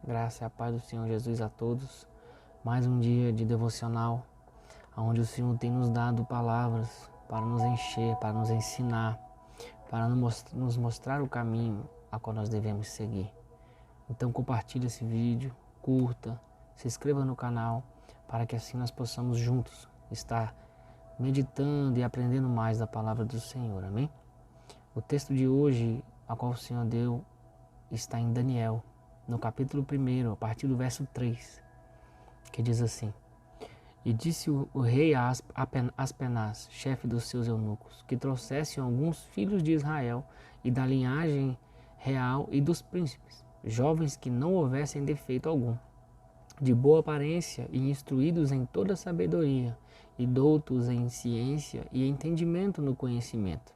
Graça e a paz do Senhor Jesus a todos. Mais um dia de devocional, onde o Senhor tem nos dado palavras para nos encher, para nos ensinar, para nos mostrar o caminho a qual nós devemos seguir. Então compartilhe esse vídeo, curta, se inscreva no canal, para que assim nós possamos juntos estar meditando e aprendendo mais da palavra do Senhor. Amém? O texto de hoje, a qual o Senhor deu, está em Daniel, no capítulo 1, a partir do verso 3, que diz assim: E disse o rei a Aspenaz, chefe dos seus eunucos, que trouxessem alguns filhos de Israel e da linhagem real e dos príncipes, jovens que não houvessem defeito algum, de boa aparência e instruídos em toda sabedoria, e doutos em ciência e entendimento no conhecimento,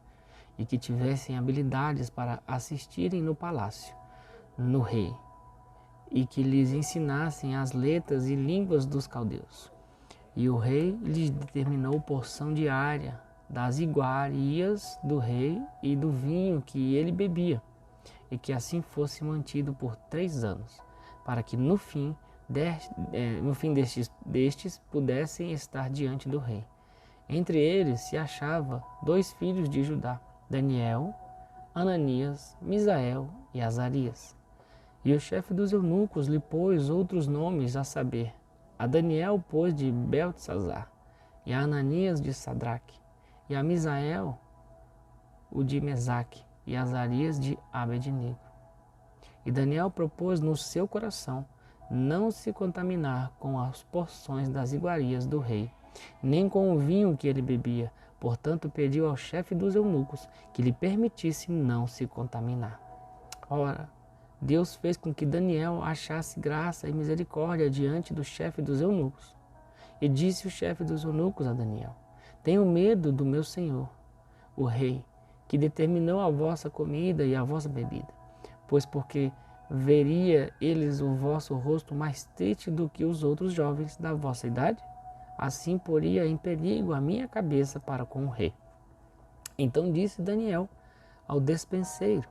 e que tivessem habilidades para assistirem no palácio, no rei, e que lhes ensinassem as letras e línguas dos caldeus. E o rei lhes determinou porção diária das iguarias do rei e do vinho que ele bebia, e que assim fosse mantido por 3 anos, para que no fim destes pudessem estar diante do rei. Entre eles se achava 2 filhos de Judá, Daniel, Ananias, Misael e Azarias. E o chefe dos eunucos lhe pôs outros nomes, a saber, a Daniel pôs de Beltesazar, e a Ananias de Sadraque, e a Misael o de Mesaque, e a Azarias de Abednego. E Daniel propôs no seu coração não se contaminar com as porções das iguarias do rei, nem com o vinho que ele bebia. Portanto, pediu ao chefe dos eunucos que lhe permitisse não se contaminar. Ora, Deus fez com que Daniel achasse graça e misericórdia diante do chefe dos eunucos. E disse o chefe dos eunucos a Daniel: Tenho medo do meu senhor, o rei, que determinou a vossa comida e a vossa bebida, pois porque veria eles o vosso rosto mais triste do que os outros jovens da vossa idade? Assim poria em perigo a minha cabeça para com o rei. Então disse Daniel ao despenseiro,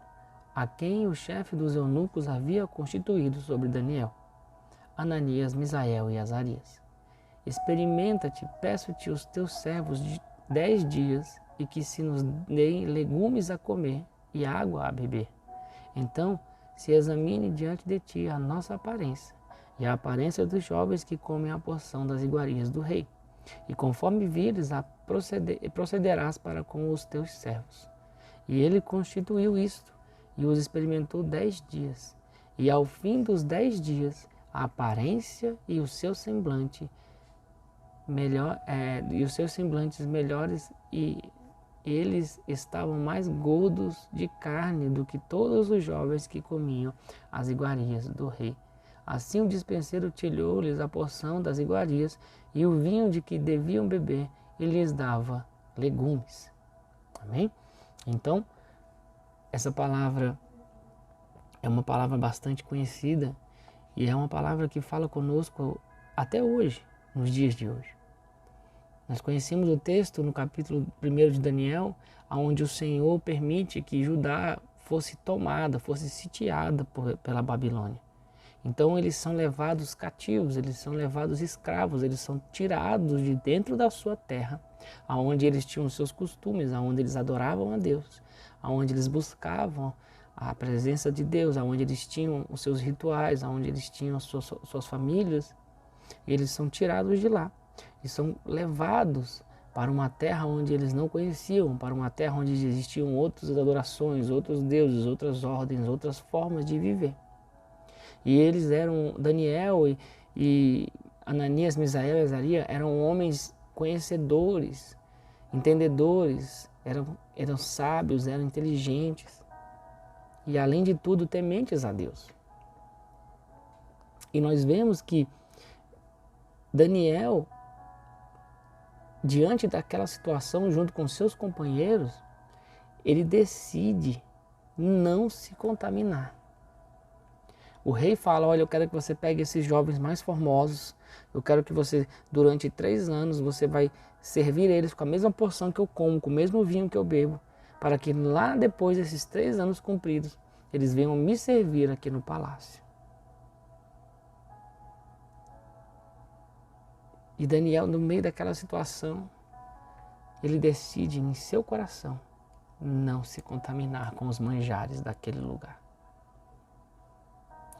a quem o chefe dos eunucos havia constituído sobre Daniel: Ananias, Misael e Azarias, experimenta-te, peço-te os teus servos de 10 dias, e que se nos deem legumes a comer e água a beber. Então se examine diante de ti a nossa aparência e a aparência dos jovens que comem a porção das iguarias do rei. E conforme vires, procederás para com os teus servos. E ele constituiu isto, e os experimentou 10 dias. E ao fim dos 10 dias, a aparência e o seu semblante os seus semblantes melhores, e eles estavam mais gordos de carne do que todos os jovens que comiam as iguarias do rei. Assim o despenseiro tirou-lhes a porção das iguarias e o vinho de que deviam beber, e lhes dava legumes. Amém? Então, essa palavra é uma palavra bastante conhecida e é uma palavra que fala conosco até hoje, nos dias de hoje. Nós conhecemos o texto no capítulo 1 de Daniel, onde o Senhor permite que Judá fosse tomada, fosse sitiada pela Babilônia. Então eles são levados cativos, eles são levados escravos, eles são tirados de dentro da sua terra, onde eles tinham os seus costumes, onde eles adoravam a Deus, onde eles buscavam a presença de Deus, onde eles tinham os seus rituais, onde eles tinham as suas famílias. Eles são tirados de lá e são levados para uma terra onde eles não conheciam, para uma terra onde existiam outras adorações, outros deuses, outras ordens, outras formas de viver. E eles eram, Daniel e Ananias, Misael e Azarias, eram homens conhecedores, entendedores, eram sábios, eram inteligentes e, além de tudo, tementes a Deus. E nós vemos que Daniel, diante daquela situação, junto com seus companheiros, ele decide não se contaminar. O rei fala: olha, eu quero que você pegue esses jovens mais formosos, eu quero que você, durante 3 anos, você vai servir eles com a mesma porção que eu como, com o mesmo vinho que eu bebo, para que lá depois desses 3 anos cumpridos, eles venham me servir aqui no palácio. E Daniel, no meio daquela situação, ele decide em seu coração não se contaminar com os manjares daquele lugar.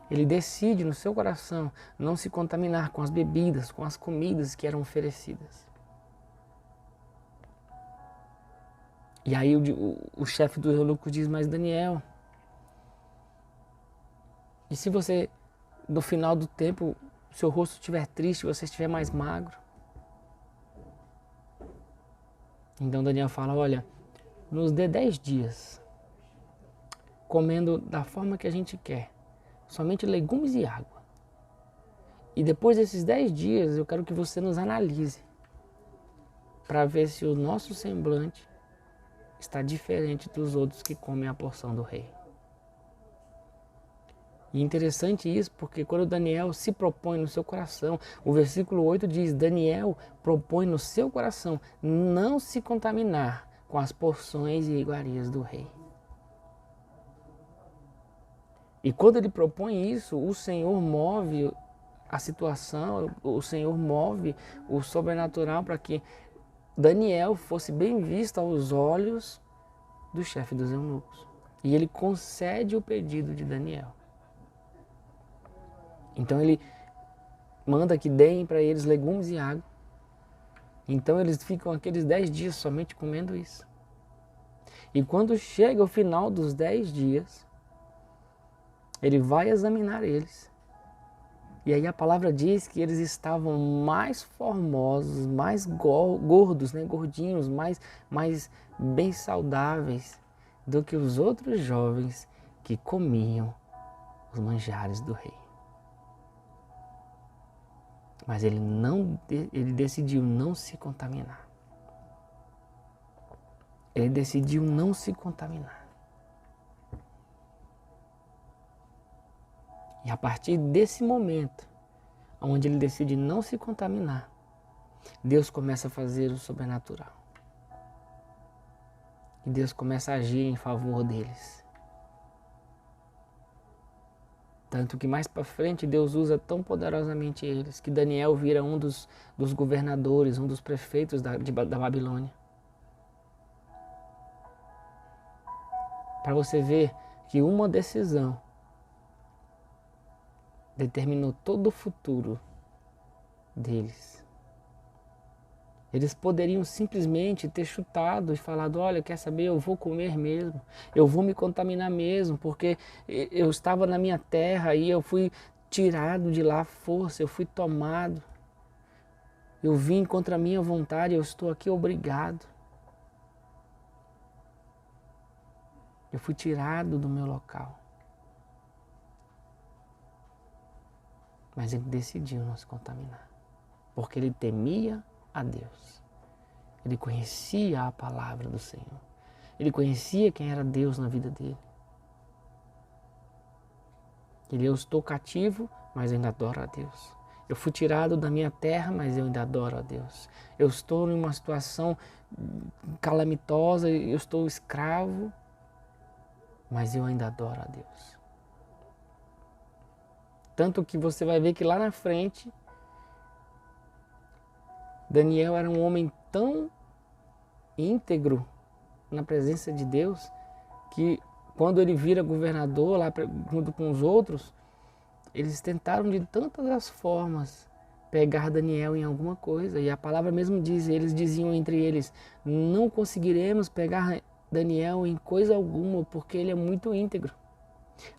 Ele decide no seu coração não se contaminar com as bebidas, com as comidas que eram oferecidas. E aí o chefe do eunuco diz, mas Daniel, e se você, no final do tempo, seu rosto estiver triste, você estiver mais magro? Então Daniel fala, olha, nos dê 10 dias, comendo da forma que a gente quer, somente legumes e água. E depois desses 10 dias, eu quero que você nos analise, para ver se o nosso semblante está diferente dos outros que comem a porção do rei. E interessante isso, porque quando Daniel se propõe no seu coração, o versículo 8 diz, Daniel propõe no seu coração não se contaminar com as porções e iguarias do rei. E quando ele propõe isso, o Senhor move a situação, o Senhor move o sobrenatural para que Daniel fosse bem visto aos olhos do chefe dos eunucos. E ele concede o pedido de Daniel. Então ele manda que deem para eles legumes e água. Então eles ficam aqueles 10 dias somente comendo isso. E quando chega o final dos 10 dias, ele vai examinar eles. E aí a palavra diz que eles estavam mais formosos, mais gordos, né, gordinhos, mais bem saudáveis do que os outros jovens que comiam os manjares do rei. Mas ele decidiu não se contaminar. Ele decidiu não se contaminar. E a partir desse momento, onde ele decide não se contaminar, Deus começa a fazer o sobrenatural. E Deus começa a agir em favor deles. Tanto que mais para frente Deus usa tão poderosamente eles, que Daniel vira um dos governadores, um dos prefeitos da Babilônia. Para você ver que uma decisão determinou todo o futuro deles. Eles poderiam simplesmente ter chutado e falado, olha, quer saber, eu vou comer mesmo, eu vou me contaminar mesmo, porque eu estava na minha terra e eu fui tirado de lá à força, eu fui tomado, eu vim contra a minha vontade, eu estou aqui obrigado. Eu fui tirado do meu local. Mas ele decidiu não se contaminar, porque ele temia a Deus. Ele conhecia a palavra do Senhor. Ele conhecia quem era Deus na vida dele. Eu estou cativo, mas eu ainda adoro a Deus. Eu fui tirado da minha terra, mas eu ainda adoro a Deus. Eu estou em uma situação calamitosa, eu estou escravo, mas eu ainda adoro a Deus. Tanto que você vai ver que lá na frente, Daniel era um homem tão íntegro na presença de Deus, que quando ele vira governador lá junto com os outros, eles tentaram de tantas as formas pegar Daniel em alguma coisa. E a palavra mesmo diz, eles diziam entre eles, não conseguiremos pegar Daniel em coisa alguma, porque ele é muito íntegro.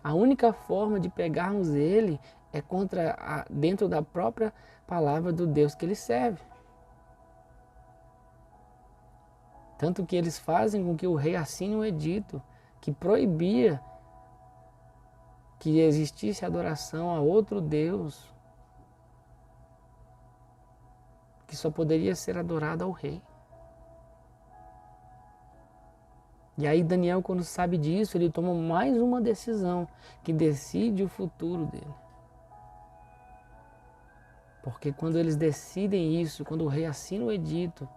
A única forma de pegarmos ele é dentro da própria palavra do Deus que ele serve. Tanto que eles fazem com que o rei assine um edito que proibia que existisse adoração a outro Deus, que só poderia ser adorado ao rei. E aí Daniel, quando sabe disso, ele toma mais uma decisão que decide o futuro dele. Porque quando eles decidem isso, quando o rei assina o edito,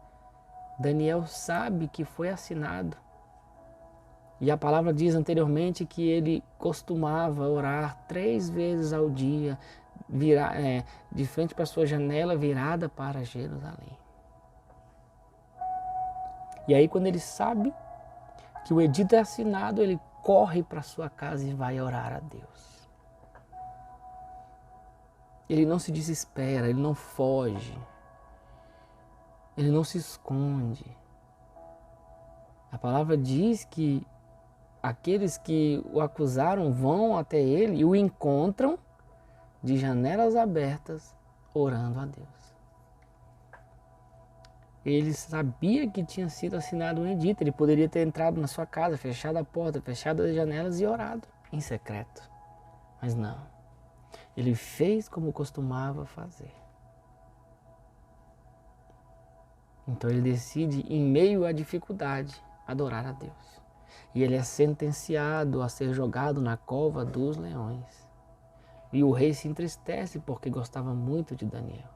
Daniel sabe que foi assinado. E a palavra diz anteriormente que ele costumava orar 3 vezes ao dia, de frente para a sua janela virada para Jerusalém. E aí quando ele sabe que o edito é assinado, ele corre para sua casa e vai orar a Deus. Ele não se desespera, ele não foge, ele não se esconde. A palavra diz que aqueles que o acusaram vão até ele e o encontram de janelas abertas, orando a Deus. Ele sabia que tinha sido assinado um edito, ele poderia ter entrado na sua casa, fechado a porta, fechado as janelas e orado em secreto. Mas não. Ele fez como costumava fazer. Então ele decide, em meio à dificuldade, adorar a Deus. E ele é sentenciado a ser jogado na cova dos leões. E o rei se entristece porque gostava muito de Daniel.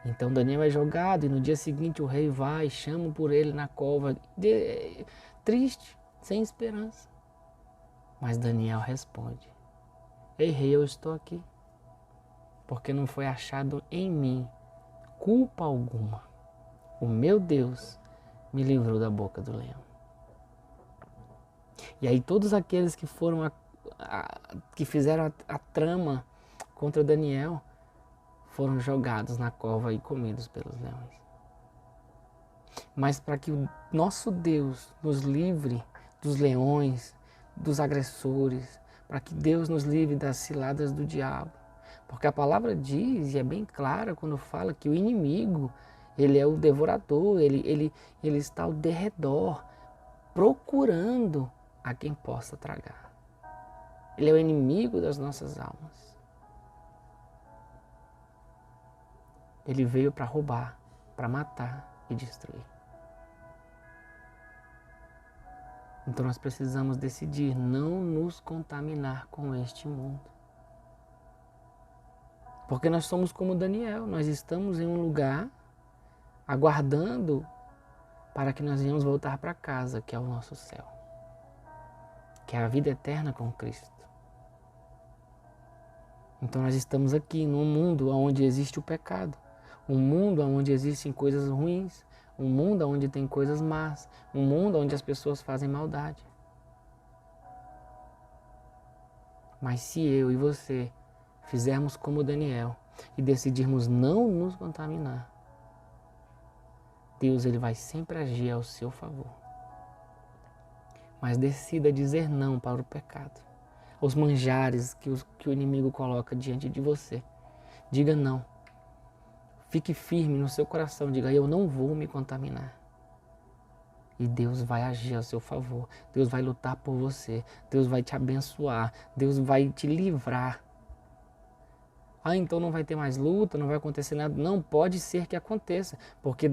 Então Daniel é jogado e no dia seguinte o rei vai e chama por ele na cova, triste, sem esperança. Mas Daniel responde: Ei rei, eu estou aqui, porque não foi achado em mim culpa alguma. O meu Deus me livrou da boca do leão. E aí todos aqueles que foram que fizeram a trama contra Daniel foram jogados na cova e comidos pelos leões. Mas para que o nosso Deus nos livre dos leões, dos agressores, para que Deus nos livre das ciladas do diabo. Porque a palavra diz, e é bem clara quando fala que o inimigo, ele é o devorador, ele está ao derredor, procurando a quem possa tragar. Ele é o inimigo das nossas almas. Ele veio para roubar, para matar e destruir. Então nós precisamos decidir não nos contaminar com este mundo. Porque nós somos como Daniel, nós estamos em um lugar aguardando para que nós venhamos voltar para casa, que é o nosso céu. Que é a vida eterna com Cristo. Então nós estamos aqui num mundo onde existe o pecado. Um mundo onde existem coisas ruins, um mundo onde tem coisas más, um mundo onde as pessoas fazem maldade. Mas se eu e você fizermos como Daniel e decidirmos não nos contaminar, Deus ele vai sempre agir ao seu favor. Mas decida dizer não para o pecado, aos manjares que o inimigo coloca diante de você. Diga não. Fique firme no seu coração, diga: eu não vou me contaminar. E Deus vai agir a seu favor, Deus vai lutar por você, Deus vai te abençoar, Deus vai te livrar. Ah, então não vai ter mais luta, não vai acontecer nada. Não, pode ser que aconteça, porque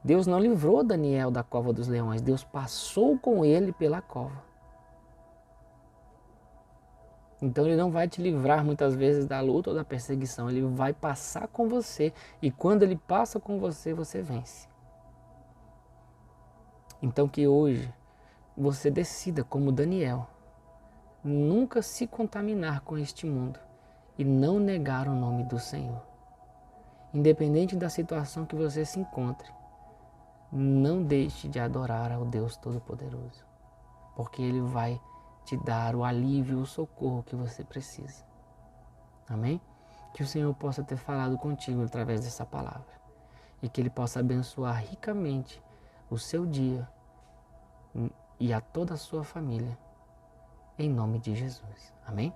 Deus não livrou Daniel da cova dos leões, Deus passou com ele pela cova. Então ele não vai te livrar muitas vezes da luta ou da perseguição, ele vai passar com você e quando ele passa com você, você vence. Então que hoje você decida, como Daniel, nunca se contaminar com este mundo e não negar o nome do Senhor. Independente da situação que você se encontre, não deixe de adorar ao Deus Todo-Poderoso, porque Ele vai te dar o alívio, o socorro que você precisa. Amém? Que o Senhor possa ter falado contigo através dessa palavra e que Ele possa abençoar ricamente o seu dia e a toda a sua família, em nome de Jesus. Amém?